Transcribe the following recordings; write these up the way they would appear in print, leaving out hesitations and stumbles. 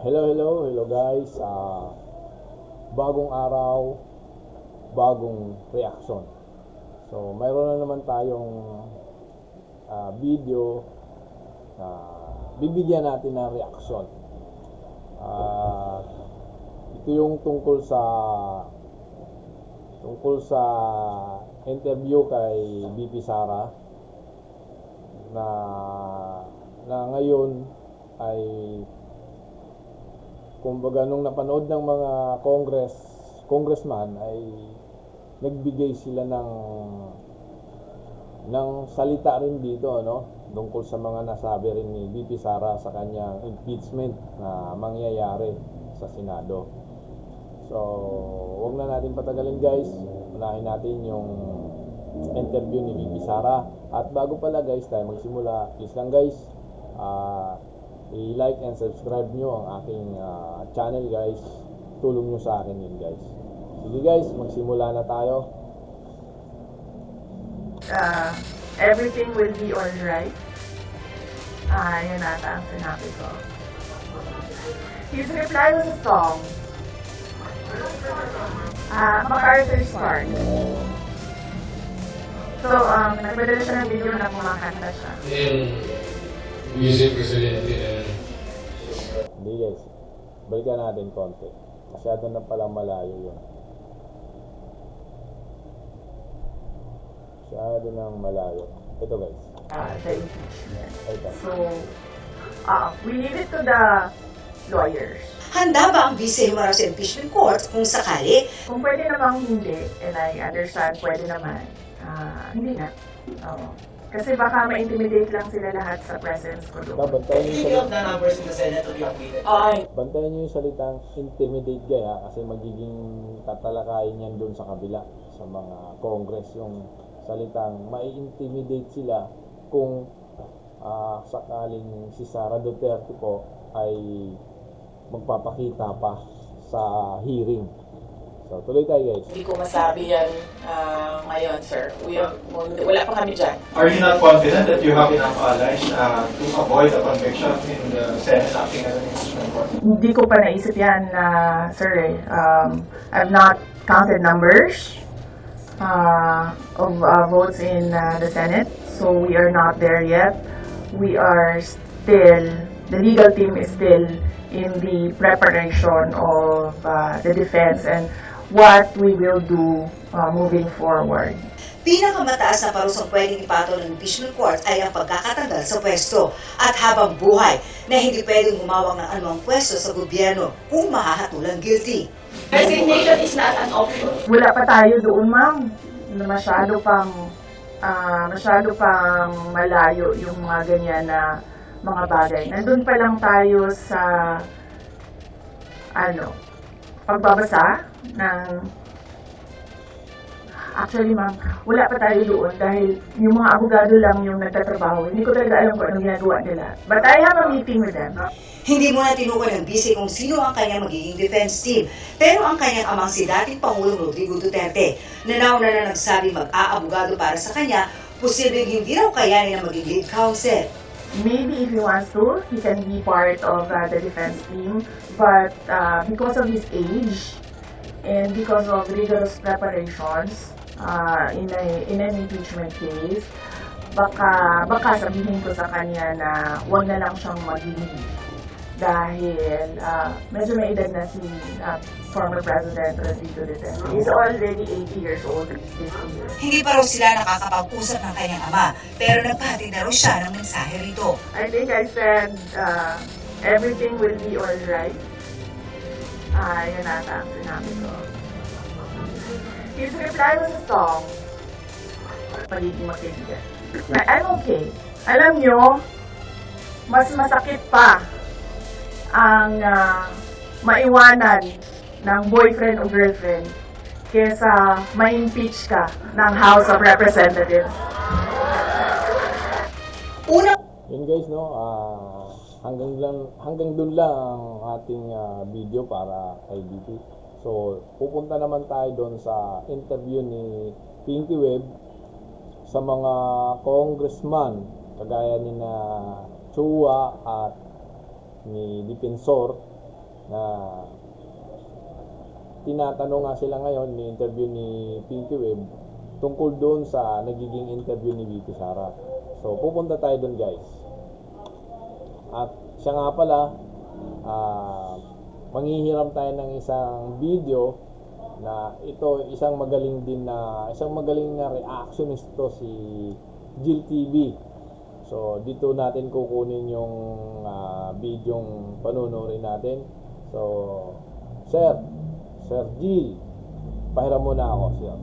Hello guys. Bagong araw, bagong reaction. So, mayroon na naman tayong video na bibigyan natin ng reaction. Ito yung tungkol sa interview kay BP Sara na ngayon ay kumbaga nung napanood ng mga congressman ay nagbigay sila ng salita rin dito, no, tungkol sa mga nasabi rin ni BP Sara sa kanyang impeachment na mangyayari sa Senado. So, wag na natin patagalin guys. Unahin natin yung interview ni BP Sara. At bago pala guys tayo magsimula, please lang guys, i-like and subscribe nyo ang aking channel guys. Tulong nyo sa akin yun guys. Sige guys, magsimula na tayo. Everything will be alright. Yun ata ang sinabi ko. His reply was a song. MacArthur's Park. So, nagpadala siya ng video na kumakanta siya. Music Presidente and Hindi guys, balikan natin konti. Masyado na palang malayo yun. Masyado nang malayo. Ito guys. The impeachment. Ito. So, we leave it to the lawyers. Handa ba ang Vice Humarap sa Impeachment Court kung sakali? Kung pwede namang hindi, and I understand pwede naman, hindi na. Oo. Kasi baka ma-intimidate lang sila lahat sa presence ko doon. Bantayan nyo Speaking of the numbers in the Senate to be updated. bantayan nyo yung salitang intimidate gaya kasi magiging tatalakayin yan doon sa kabila sa mga congress yung salitang mai-intimidate sila kung sakaling si Sara Duterte po ay magpapakita pa sa hearing. So, tuloy tayo guys. Hindi ko masabi yan ngayon, sir. Wala pa kami dyan. Are you not confident that you have enough allies to avoid a conviction in the Senate acting as an impeachment court? Hindi ko pa naisip yan, sir. I've not counted numbers of votes in the Senate, so we are not there yet. We are still, the legal team is still in the preparation of the defense and what we will do moving forward. Pinakamataas na parusang pwedeng ipatol ng impeachment court ay ang pagkakatanggal sa pwesto at habang buhay na hindi pwedeng humawak ng anumang pwesto sa gobyerno kung mahahatulang guilty. Resignation is not an option. Wala pa tayo doon, ma'am. Masyado pang malayo yung mga ganyan na mga bagay. Nandun pa lang tayo sa pagbabasa ng actually ma'am, wala pa tayo doon dahil yung mga abogado lang yung nagtatrabaho. Hindi ko talaga alam kung anong ginagawa nila. But I have a meeting with them. Hindi mo na tinukoy ng Vice kung sino ang kanyang magiging defense team. Pero ang kanyang amang si dating Pangulong Rodrigo Duterte na nauna na nagsabing mag-aabogado para sa kanya, posibleng hindi raw kayanin na maging lead counsel. Maybe if he wants to, he can be part of the defense team. But because of his age and because of rigorous preparations in an impeachment case, baka sabihin ko sa kanya na wag na lang siyang mag-lead. Dahil medyo may edad na si former President Rodrigo Duterte. He's already 80 years old this year. Hindi pa raw sila nakakapag-usap ng kanyang ama, pero nagpahatid na raw siya ng mensahe rito. I think I said everything will be alright. Yun ata ang sinabi ko. His reply was a song. Pagiging magkaibigan. I'm okay. Alam nyo, mas masakit pa ang maiwanan ng boyfriend o girlfriend kesa ma-impeach ka ng House of Representatives. Una Yun guys, no, hanggang dun lang ang ating video para kay BP. So, pupunta naman tayo doon sa interview ni Pinky Webb sa mga congressman kagaya ni na Chua at ni Dipensor na tinatanong nga sila ngayon ni interview ni Pinky Web tungkol doon sa nagiging interview ni VP Sara. So pupunta tayo doon, guys. At siya nga pala, manghihiram tayo ng isang video na ito isang magaling na reactionist to, si Jill TV. So dito natin kukunin yung videong panunurin natin. So Sir Jill, pahiram muna ako, sir.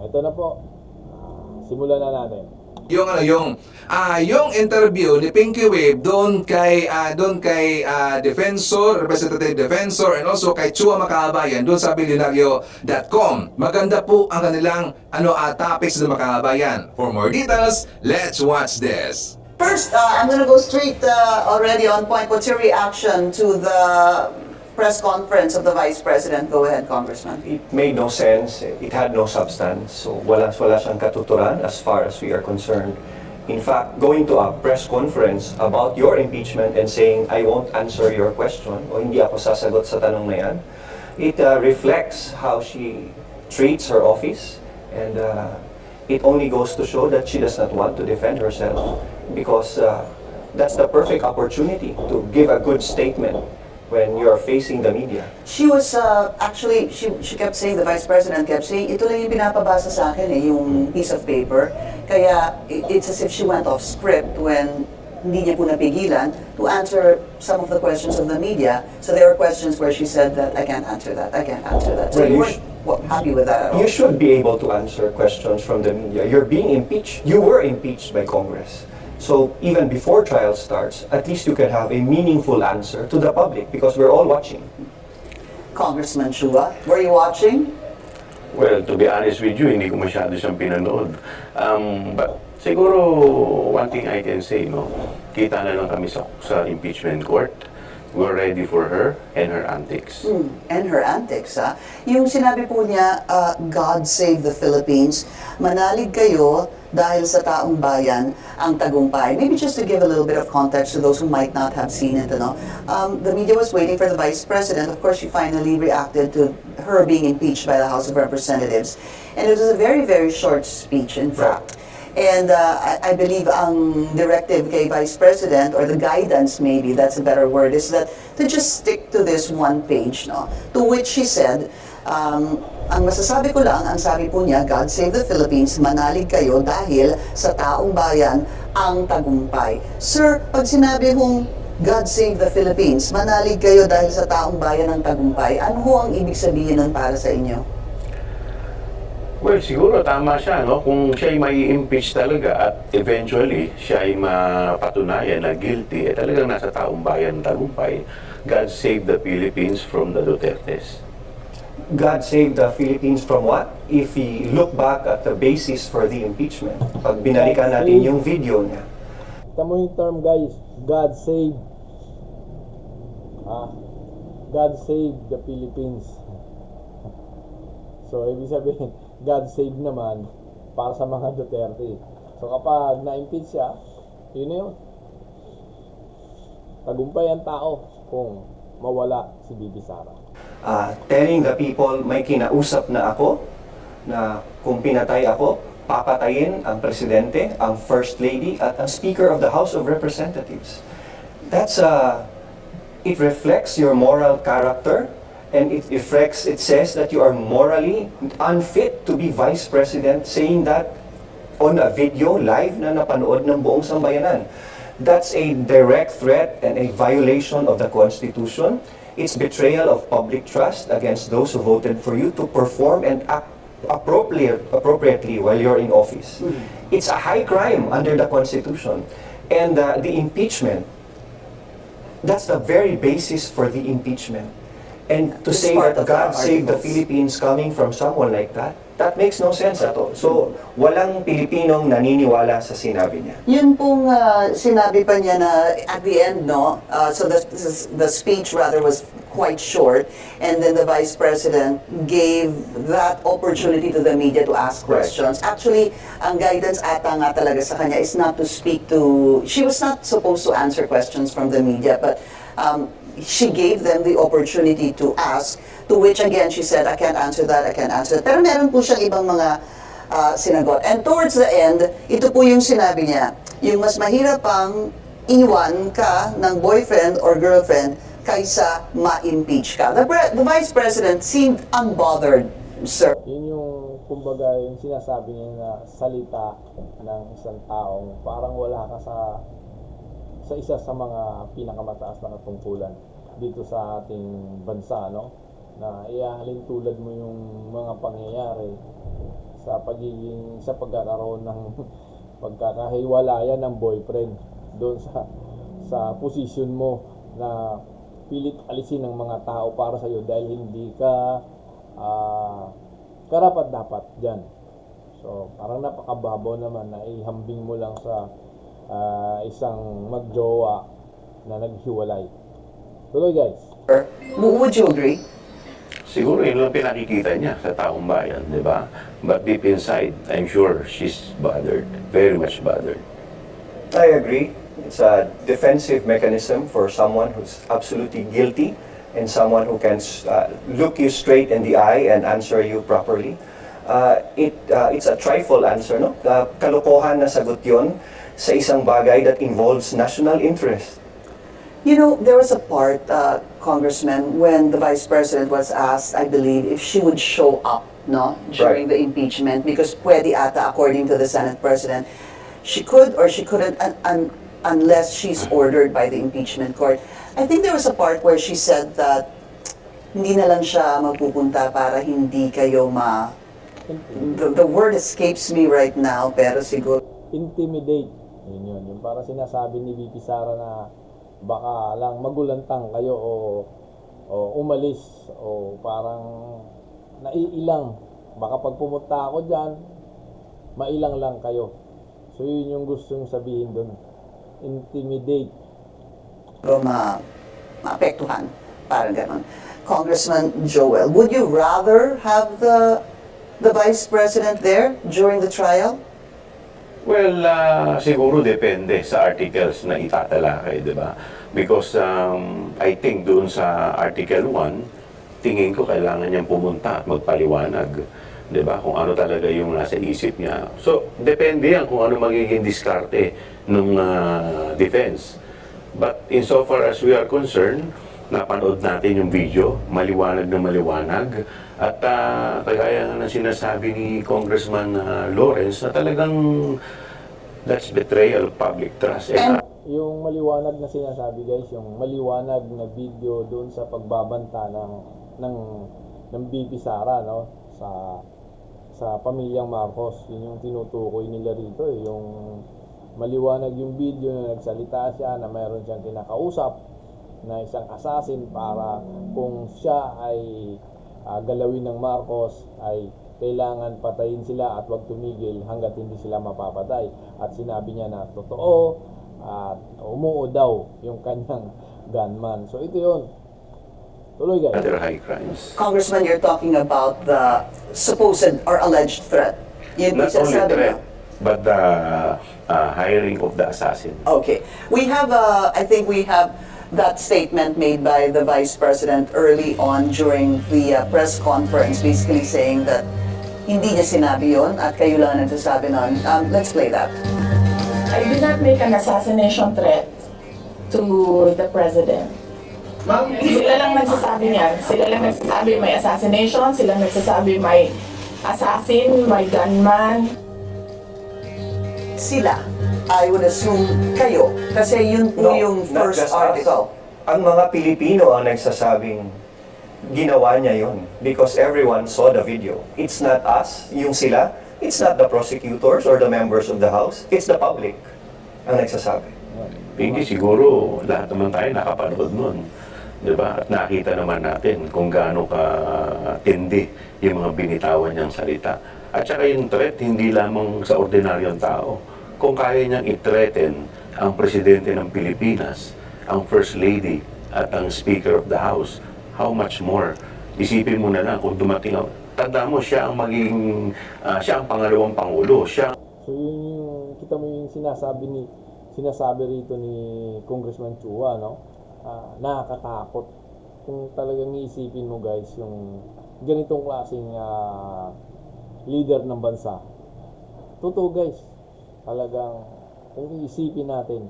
Ito na po. Simulan na natin. Yung interview ni Pinky Web doon kay Representative Defensor, and also kay Chua Makahabayan doon sa Bilyonaryo.com. Maganda po ang kanilang topics ng Makahabayan. For more details, let's watch this. First, I'm going to go straight already on point. What's your reaction to the press conference of the Vice President? Go ahead, Congressman. It made no sense. It had no substance. So wala siyang katuturan as far as we are concerned. In fact, going to a press conference about your impeachment and saying, I won't answer your question, o hindi ako sasagot sa tanong na yan, it reflects how she treats her office, and it only goes to show that she does not want to defend herself, because that's the perfect opportunity to give a good statement when you're facing the media. She was actually, she kept saying, the Vice President kept saying, ito lang yung pinapabasa sa akin yung piece of paper. Kaya it's as if she went off script when hindi niya po napigilan to answer some of the questions of the media. So there were questions where she said that, I can't answer that, I can't answer that. So Well, you you weren't happy with that at all? You should be able to answer questions from the media. You're being impeached. You were impeached by Congress. So even before trial starts, at least you can have a meaningful answer to the public, because we're all watching. Congressman Chua, were you watching? Well, to be honest with you, hindi ko masyado siyang pinanood. But siguro, one thing I can say, kita na lang kami sa impeachment court. We're ready for her and her antics. And her antics, ha? Yung sinabi po niya, God save the Philippines, manalig kayo dahil sa taong bayan ang tagumpay. Maybe just to give a little bit of context to those who might not have seen it, the media was waiting for the Vice President. Of course, she finally reacted to her being impeached by the House of Representatives. And it was a very, very short speech, in fact. And I believe ang directive kay Vice President, or the guidance maybe, that's a better word, is that to just stick to this one page, to which she said, ang masasabi ko lang, ang sabi po niya, God save the Philippines, manalig kayo dahil sa taong bayan ang tagumpay. Sir, pag sinabi mong God save the Philippines, manalig kayo dahil sa taong bayan ang tagumpay, ano ho ang ibig sabihin nun para sa inyo? Well, siguro tama siya, Kung siya ay mai-impeach talaga at eventually siya ay mapatunayan na guilty, talagang nasa taong bayan tagumpay. God save the Philippines from the Dutertes. God saved the Philippines from what? If we look back at the basis for the impeachment, pag binalikan natin yung video niya, Kita mo yung term, guys, God save. God save the Philippines. So, ibig sabihin, God save naman para sa mga Duterte. So, kapag na-impeach siya, yun na yun. Tagumpay ang tao kung mawala si Bibi Sara. telling the people, may kinausap na ako, na kung pinatay ako, papatayin ang presidente, ang first lady, at ang speaker of the House of Representatives. It reflects your moral character, and it says that you are morally unfit to be vice president, saying that on a video live na napanood ng buong sambayanan. That's a direct threat and a violation of the Constitution. It's betrayal of public trust against those who voted for you to perform and act appropriately while you're in office. It's a high crime under the Constitution. And the impeachment, that's the very basis for the impeachment. And to say that God saved the Philippines coming from someone like that makes no sense at all. So, walang Pilipinong naniniwala sa sinabi niya. Yun pong sinabi pa niya na at the end, so the speech rather was quite short, and then the Vice President gave that opportunity to the media to ask questions. Actually, ang guidance ata nga talaga sa kanya is not to speak to, she was not supposed to answer questions from the media, but she gave them the opportunity to ask, to which again she said, I can't answer that, I can't answer that. Pero meron po siyang ibang mga sinagot. And towards the end, ito po yung sinabi niya, yung mas mahirap pang iwan ka ng boyfriend or girlfriend kaysa ma-impeach ka. The Vice President seemed unbothered, sir. Yun yung, kumbaga, yung sinasabi niya na salita ng isang taong parang wala ka sa isa sa mga pinakamataas na katungkulan dito sa ating bansa, no? Na ihahalin tulad mo yung mga pangyayari sa pagkakaroon ng pagkakahiwalayan ng boyfriend doon sa posisyon mo na pilit alisin ng mga tao para sa iyo dahil hindi ka karapat-dapat diyan. So, parang napakababaw naman na ihambing mo lang sa isang magjowa na naghiwalay. Tuloy, guys. Would you agree? Siguro yun lang pinakikita niya sa taong bayan, di ba? But deep inside, I'm sure she's bothered, very much bothered. I agree. It's a defensive mechanism for someone who's absolutely guilty and someone who can look you straight in the eye and answer you properly. It's a trifle answer, no? Kalokohan na sagot yun sa isang bagay that involves national interest. You know, there was a part, Congressman, when the Vice President was asked, I believe, if she would show up, no, during the impeachment, because pwede ata, according to the Senate President, she could or she couldn't, unless she's ordered by the impeachment court. I think there was a part where she said that hindi na lang siya magpupunta para hindi kayo the word escapes me right now, pero siguro Intimidate. Yun. Yung para sinasabi ni VP Sara na baka lang magulantang kayo o umalis o parang naiilang. Baka pag pumunta ako dyan, mailang lang kayo. So yun yung gusto yung sabihin doon. Intimidate. maapektuhan. Parang ganon. Congressman Joel, would you rather have the Vice President there during the trial? Well, siguro depende sa articles na itatalakay, di ba? Because I think doon sa Article 1, tingin ko kailangan niyang pumunta at magpaliwanag, di ba? Kung ano talaga yung nasa isip niya. So, depende yan kung ano magiging diskarte ng defense. But insofar as we are concerned, napanood natin yung video, maliwanag na maliwanag. At kagaya nga ng sinasabi ni Congressman Lawrence na talagang that's betrayal of public trust. Yung maliwanag na sinasabi, guys, yung maliwanag na video doon sa pagbabanta ng BP Sara, no, sa pamilyang Marcos. Yun yung tinutukoy nila rito, yung maliwanag yung video na nagsalita siya na mayroon siyang kinakausap na isang assassin para kung siya ay galawin ng Marcos ay kailangan patayin sila at wag tumigil hanggat hindi sila mapapatay. At sinabi niya na totoo at umuo daw yung kanyang gunman. So ito yun. Tuloy, guys. Other high crimes. Congressman, you're talking about the supposed or alleged threat. Yun Not only sabi threat, mo. but the hiring of the assassin. Okay. We have, I think we have that statement made by the Vice President early on during the press conference, basically saying that hindi niya sinabi yun at kayo lang nagsasabi nun. Let's play that. I did not make an assassination threat to the President. Sila lang nagsasabi niyan. Sila lang nagsasabi may assassination, sila nagsasabi may assassin, may gunman. Sila, I would assume kayo, kasi yun po yung not first just us. article. Ang mga Pilipino ang nagsasabing ginawa niya yun because everyone saw the video. It's not us, yung sila. It's not the prosecutors or the members of the House. It's the public ang nagsasabi. Hindi siguro lahat naman tayo nakapanood nun. Di ba? At nakita naman natin kung gaano ka-tindi yung mga binitawan niyang salita. At saka yung threat, hindi lamang sa ordinaryong tao. Kung kaya niyang i-threaten ang presidente ng Pilipinas, ang First Lady at ang Speaker of the House, how much more? Isipin mo na lang kung dumating ang... Tanda mo, siya ang magiging... siya ang pangalawang pangulo. Siya... So yun yung, kita mo yung sinasabi rito ni Congressman Chua, no? nakakatakot. Kung talagang iisipin mo guys, yung ganitong klaseng leader ng bansa, totoo guys, talagang kung iisipin natin,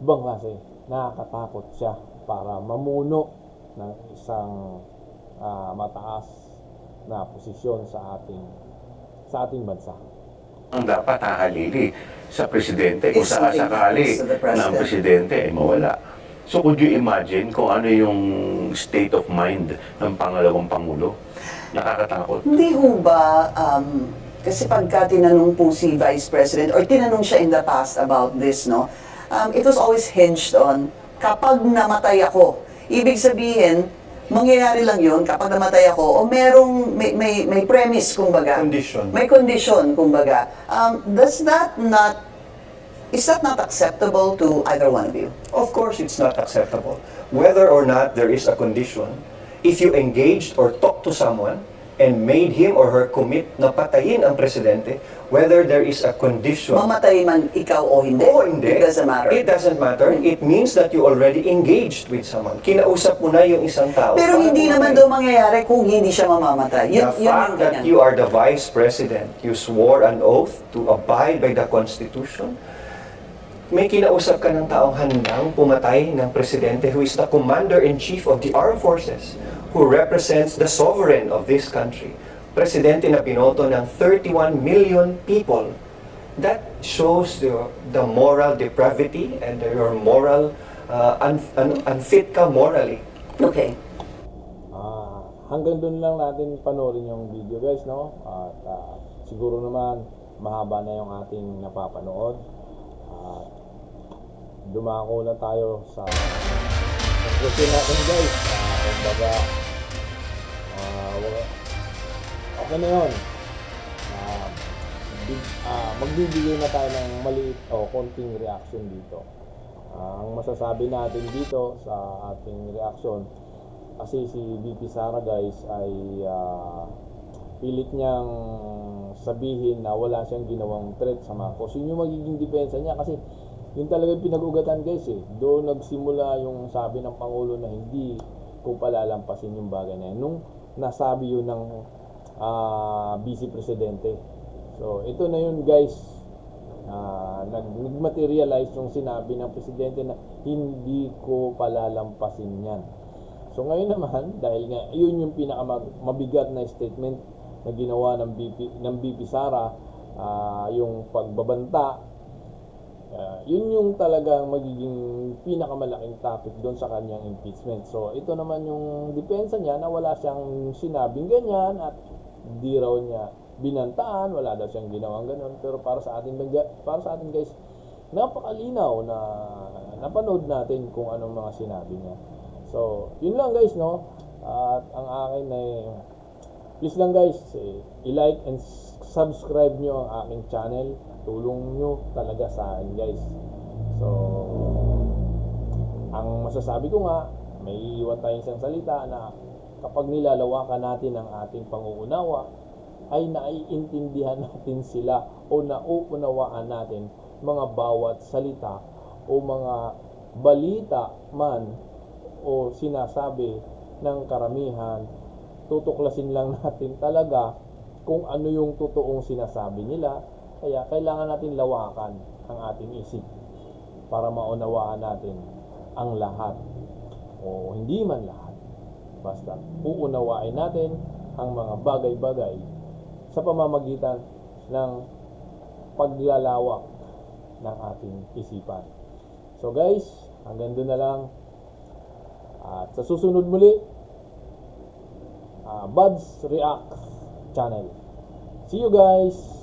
ibang klase, nakakatakot siya para mamuno ng isang mataas na posisyon sa ating bansa. Ang dapat hahalili sa presidente kung If something sakali happens to the na president. ang presidente ay mawala. So could you imagine kung ano yung state of mind ng pangalawang pangulo? Nakakatakot. Hindi ho ba, kasi pagka tinanong po si Vice President, or tinanong siya in the past about this, no, it was always hinged on, kapag namatay ako, ibig sabihin, mangyayari lang yun kapag namatay ako, o may premise, kumbaga. Condition. May condition, kumbaga. Is that not acceptable to either one of you? Of course, it's not acceptable. Whether or not there is a condition, if you engaged or talked to someone and made him or her commit na patayin ang presidente, whether there is a condition. Mamatay man ikaw o hindi? Oo, hindi. It doesn't matter. It doesn't matter. It means that you already engaged with someone. Kinausap mo na yung isang tao. Pero para hindi pumatay. naman daw mangyayari kung hindi siya mamamatay. The fact that you are the vice president, you swore an oath to abide by the Constitution, may kinausap ka ng taong handang pumatay ng presidente who is the commander-in-chief of the armed forces, who represents the sovereign of this country. Presidente na binoto ng 31 million people. That shows the moral depravity and your moral, unfit ka morally. Okay. Hanggang doon lang natin panoorin yung video guys, no? At siguro naman mahaba na yung ating napapanood. Dumako na tayo sa conclusion natin guys. Kumbaga, okay na yun. Magbibigay na tayo ng maliit o konting reaction dito. Ang masasabi natin dito sa ating reaction, kasi si VP Sara guys ay pilit niyang sabihin na wala siyang ginawang threat sa Marcos. Yun yung magiging depensa niya kasi yun talaga yung pinag-ugatan guys eh. Doon nagsimula yung sabi ng Pangulo na hindi ko palalampasin yung bagay na yun. Nung nasabi yun ng Vice Presidente. So ito na yun guys. Nag-materialize yung sinabi ng Presidente na hindi ko palalampasin yan. So ngayon naman, dahil nga yun yung pinakamabigat na statement na ginawa ng BP Sara, yung pagbabanta, yun yung talagang magiging pinakamalaking topic doon sa kanyang impeachment. So ito naman yung depensa niya na wala siyang sinabing ganyan at di raw niya binantaan, wala daw siyang ginawang ganun. Pero para sa atin guys, napakalinaw na napanood natin kung anong mga sinabi niya. So yun lang guys, no? At ang akin ay please lang guys, i-like and subscribe nyo ang aking channel. Tulong nyo talaga sa akin guys. So ang masasabi ko nga, may iwan tayong isang salita na kapag nilalawakan natin ang ating panguunawa, ay naiintindihan natin sila o nauunawaan natin mga bawat salita o mga balita man o sinasabi ng karamihan. Tutuklasin lang natin talaga kung ano yung totoong sinasabi nila. Kaya kailangan natin lawakan ang ating isip para maunawaan natin ang lahat o hindi man lahat. Basta uunawain natin ang mga bagay-bagay sa pamamagitan ng paglalawak ng ating isipan. So guys, hanggang doon na lang. At sa susunod muli, Buds React channel. See you guys!